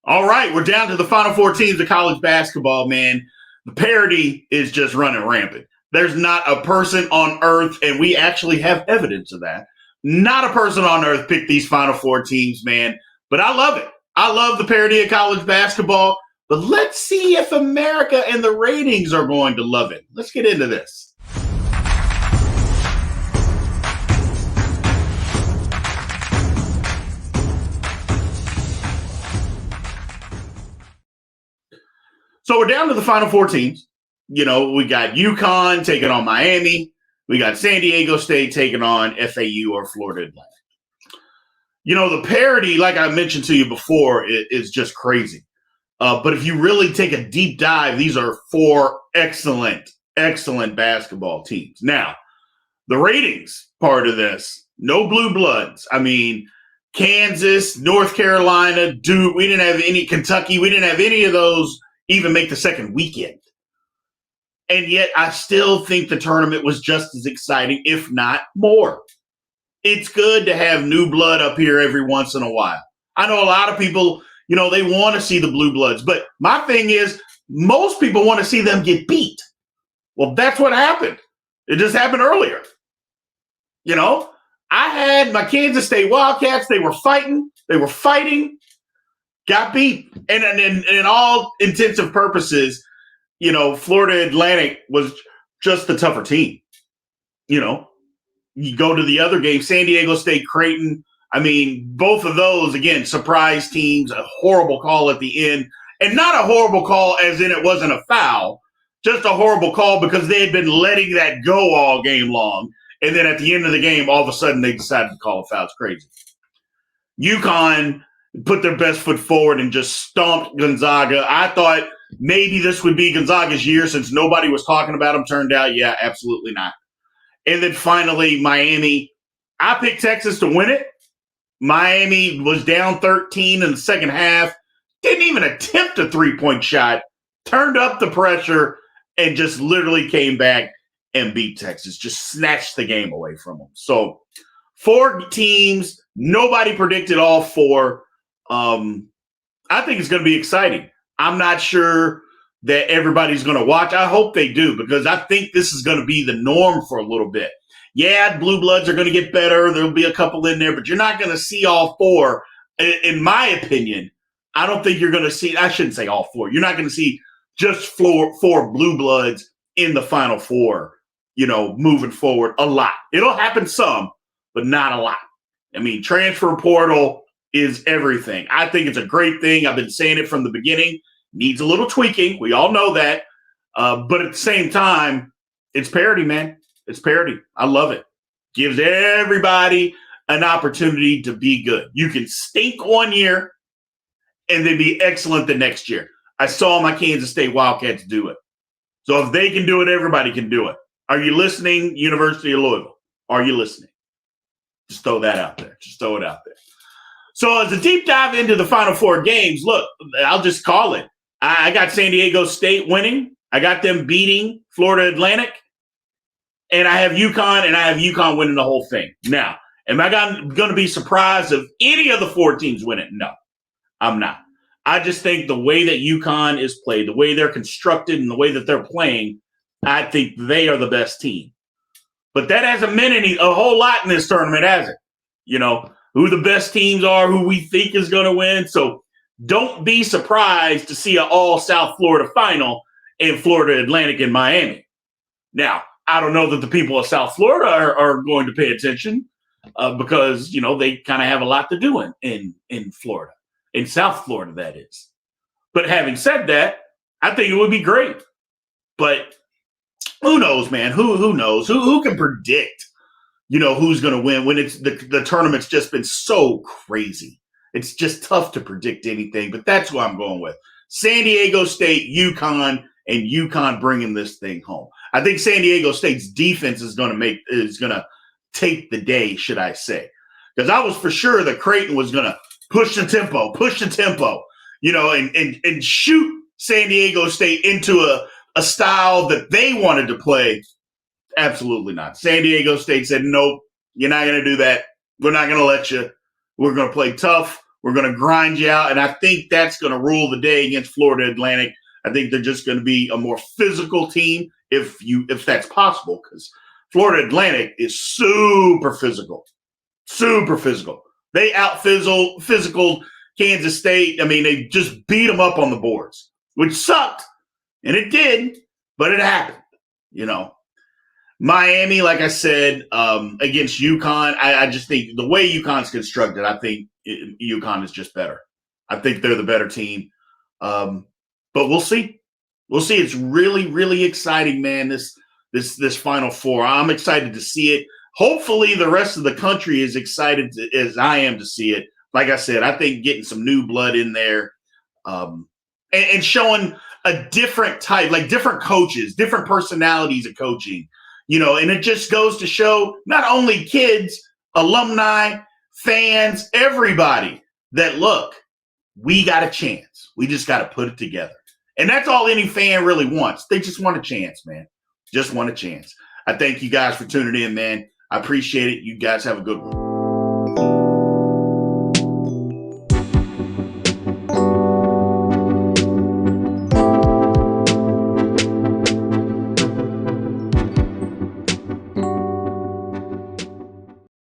All right, we're down to the final four teams of college basketball, man. The parity is just running rampant. There's not a person on earth, and we actually have evidence of that. Not a person on earth picked these final four teams, man. But I love it. I love the parity of college basketball. But let's see if America and the ratings are going to love it. Let's get into this. So we're down to the final four teams. You know, we got UConn taking on Miami. We got San Diego State taking on FAU or Florida Atlantic. You know, the parity, like I mentioned to you before, is just crazy. But if you really take a deep dive, these are four excellent basketball teams. Now, the ratings part of this, no blue bloods. I mean, Kansas, North Carolina, Duke, we didn't have any, Kentucky, we didn't have any of those even make the second weekend. And yet I still think the tournament was just as exciting, if not more. It's good to have new blood up here every once in a while. I know a lot of people, you know, they want to see the blue bloods, but my thing is most people want to see them get beat. Well, that's what happened. It just happened earlier. You know, I had my Kansas State Wildcats. They were fighting, got beat. And in all intensive purposes, you know, Florida Atlantic was just the tougher team. You know, you go to the other game, San Diego State, Creighton. I mean, both of those, again, surprise teams, a horrible call at the end. And not a horrible call as in it wasn't a foul, just a horrible call because they had been letting that go all game long. And then at the end of the game, all of a sudden they decided to call a foul. It's crazy. UConn put their best foot forward and just stomped Gonzaga. I thought maybe this would be Gonzaga's year since nobody was talking about them. Turned out, yeah, absolutely not. And then finally, Miami. I picked Texas to win it. Miami was down 13 in the second half. Didn't even attempt a three-point shot. Turned up the pressure and just literally came back and beat Texas. Just snatched the game away from them. So four teams. Nobody predicted all four. I think it's going to be exciting. I'm not sure that everybody's going to watch. I hope they do because I think this is going to be the norm for a little bit. Yeah, blue bloods are going to get better. There'll be a couple in there, but you're not going to see all four. In my opinion, I don't think you're going to see – I shouldn't say all four. You're not going to see just four blue bloods in the Final Four, you know, moving forward a lot. It'll happen some, but not a lot. I mean, transfer portal is everything. I think it's a great thing. I've been saying it from the beginning. Needs a little tweaking. We all know that. But at the same time, it's parity, man. It's parity. I love it. Gives everybody an opportunity to be good. You can stink one year and then be excellent the next year. I saw my Kansas State Wildcats do it. So if they can do it, everybody can do it. Are you listening, University of Louisville? Are you listening? Just throw that out there. Just throw it out there. So as a deep dive into the Final Four games, look, I'll just call it. I got San Diego State winning. I got them beating Florida Atlantic. And I have UConn, and I have UConn winning the whole thing. Now, am I going to be surprised if any of the four teams win it? No, I'm not. I just think the way that UConn is played, the way they're constructed, and the way that they're playing, I think they are the best team. But that hasn't meant a whole lot in this tournament, has it? You know, who the best teams are, who we think is going to win. So don't be surprised to see an all-South Florida final in Florida Atlantic and Miami. Now, I don't know that the people of South Florida are going to pay attention because, you know, they kind of have a lot to do in Florida, in South Florida, that is. But having said that, I think it would be great. But who knows, man? Who knows? Who can predict, you know, who's going to win when it's the tournament's just been so crazy. It's just tough to predict anything, but that's who I'm going with. San Diego State, UConn, and UConn bringing this thing home. I think San Diego State's defense is going to take the day, should I say. Because I was for sure that Creighton was going to push the tempo, you know, and shoot San Diego State into a style that they wanted to play. Absolutely not. San Diego State said, nope, you're not going to do that. We're not going to let you. We're going to play tough. We're going to grind you out. And I think that's going to rule the day against Florida Atlantic. I think they're just going to be a more physical team if that's possible, because Florida Atlantic is super physical. Super physical. They physical Kansas State. I mean, they just beat them up on the boards, which sucked. And it did, but it happened, you know. Miami, like I said, against UConn, I just think the way UConn's constructed, I think UConn is just better. I think they're the better team. But we'll see. We'll see. It's really, really exciting, man, this Final Four. I'm excited to see it. Hopefully the rest of the country is excited as I am to see it. Like I said, I think getting some new blood in there and showing a different type, like different coaches, different personalities of coaching, you know, and it just goes to show not only kids, alumni, fans, everybody that, look, we got a chance. We just got to put it together. And that's all any fan really wants. They just want a chance, man. Just want a chance. I thank you guys for tuning in, man. I appreciate it. You guys have a good one.